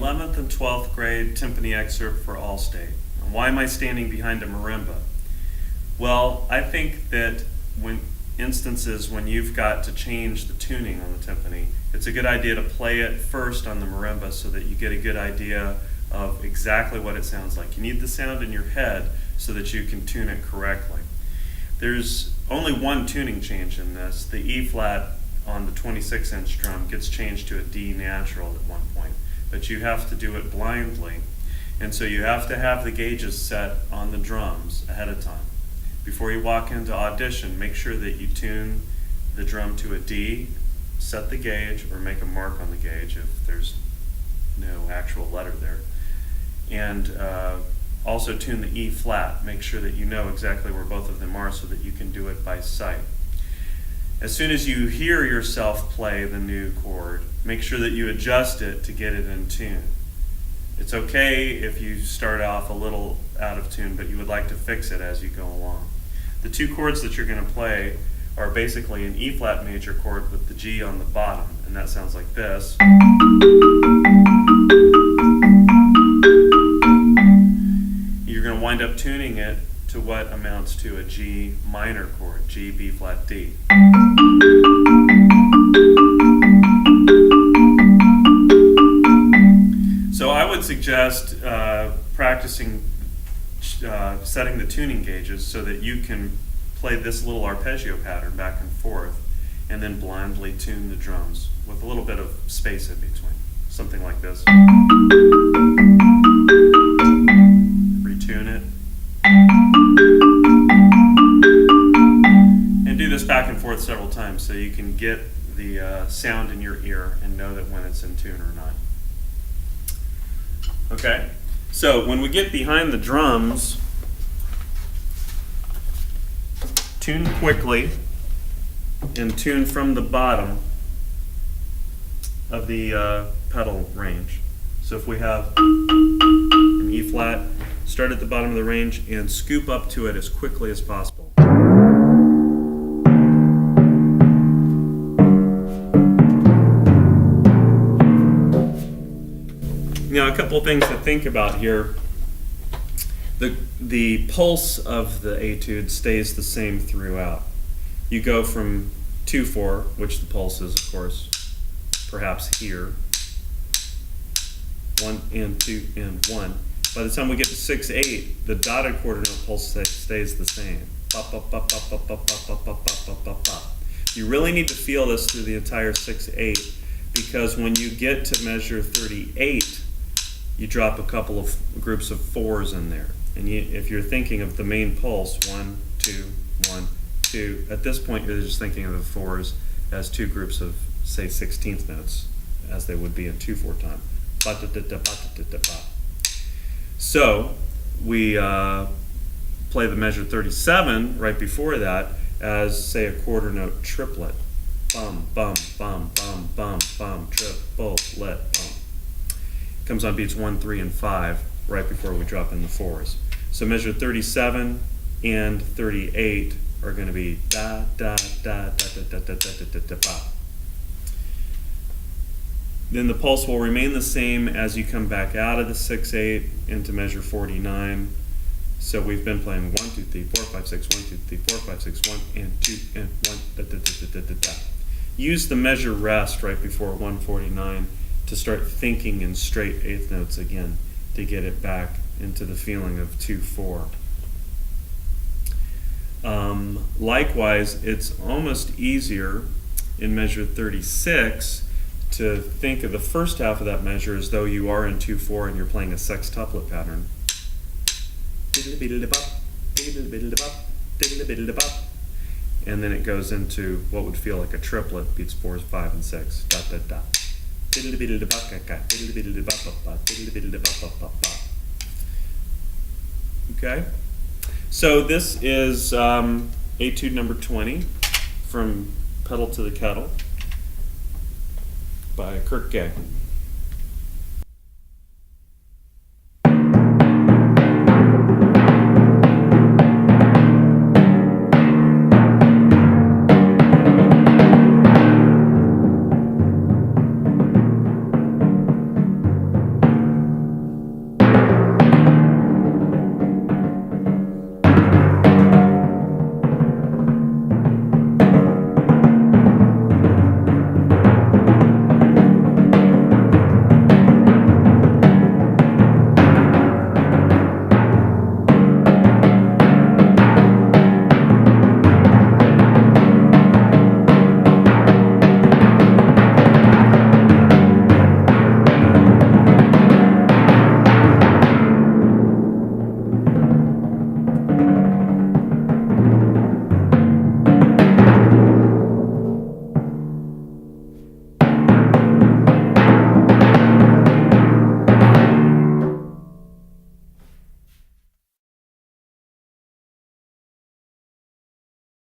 11th and 12th grade timpani excerpt for All-State. Why am I standing behind a marimba? Well, I think that when you've got to change the tuning on the timpani, it's a good idea to play it first on the marimba so that you get a good idea of exactly what it sounds like. You need the sound in your head so that you can tune it correctly. There's only one tuning change in this. The E flat on the 26-inch drum gets changed to a D natural at one point, but you have to do it blindly, and so you have to have the gauges set on the drums ahead of time. Before you walk into audition, make sure that you tune the drum to a D, set the gauge, or make a mark on the gauge if there's no actual letter there. And also tune the E flat. Make sure that you know exactly where both of them are so that you can do it by sight. As soon as you hear yourself play the new chord, make sure that you adjust it to get it in tune. It's okay if you start off a little out of tune, but you would like to fix it as you go along. The two chords that you're going to play are basically an E flat major chord with the G on the bottom, and that sounds like this. You're going to wind up tuning it to what amounts to a G minor chord, G, B flat, D. So I would suggest practicing setting the tuning gauges so that you can play this little arpeggio pattern back and forth and then blindly tune the drums with a little bit of space in between. Something like this. Retune it. And do this back and forth several times so you can get the sound in your ear and know that when it's in tune or not. Okay, so when we get behind the drums, tune quickly and tune from the bottom of the pedal range. So if we have an E flat, start at the bottom of the range and scoop up to it as quickly as possible. Now, a couple of things to think about here. The pulse of the etude stays the same throughout. You go from 2/4, which the pulse is, of course, perhaps here, 1 and 2 and 1. By the time we get to 6/8, the dotted quarter note pulse stays the same. Bop, bop, bop, bop, bop, bop, bop, bop, bop, bop, bop, bop. You really need to feel this through the entire 6/8, because when you get to measure 38, you drop a couple of groups of 4s in there. And if you're thinking of the main pulse, 1, 2, 1, 2, at this point you're just thinking of the 4s as two groups of, say, 16th notes, as they would be in 2/4 time. So we play the measure 37 right before that as, say, a quarter note triplet. Bum, bum, bum, bum, bum, bum, triplet, bum. Comes on beats 1, 3, and 5 right before we drop in the 4s. So measure 37 and 38 are going to be da da da da da da da da da da da. Then the pulse will remain the same as you come back out of the 6/8 into measure 49. So we've been playing 1, 2, 3, 4, 5, 6, 1, 2, 3, 4, 5, 6, 1, and 2, and 1, da da da da da da. Use the measure rest right before 149 to start thinking in straight eighth notes again, to get it back into the feeling of 2/4. Likewise, it's almost easier in measure 36 to think of the first half of that measure as though you are in 2/4 and you're playing a sextuplet pattern. And then it goes into what would feel like a triplet, beats 4s, 5, and 6. Da da da. Okay, so this is etude number 20 from Pedal to the Kettle by Kirk Gay.